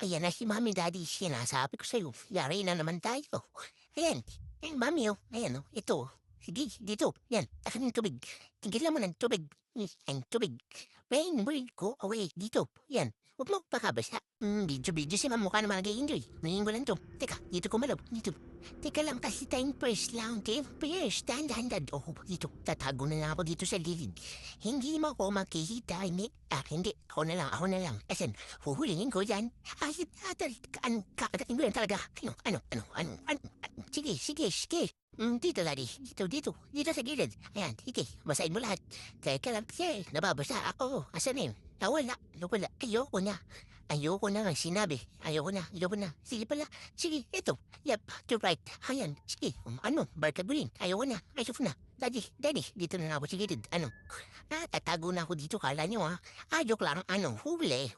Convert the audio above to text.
Ayan na si Mommy Daddy, sinasabi ko sa'yo, yari na naman tayo. Ayan, ayan Mommy ayan ito. Sige, dito, yan, akin yung tubig. Tigilan mo ng tubig. Ang tubig. Rain, bird, go away, dito, yan. Huwag mo pakabasa. Video si Ma'am, mukha naman nag-i-enjoy. Ngayon ko lang to. Teka, dito ko malaw, dito. Teka lang kasi tayong first lang, okay? First, dahan-dahan. Oh, dito, tatago na lang ako dito sa gilid. Hindi mo ako makikita, hindi. Hindi, ako na lang. Asan, huhulingin ko yan. Kakain ko yan talaga. Ano? Sige. Dito, Daddy. Dito sa gilid. Ayan, sige, basahin mo lahat. Teka lang, nababasa ako. Asan yun? Nawala. Ayoko na nga sinabi. Ayoko na. Sige pala. Sige, ito. Yep, to right. Ayan, sige. Barka green. Ayoko na. Daddy, dito na ako sa gilid. Tatago na ako dito, kala nyo Joke lang. Huli.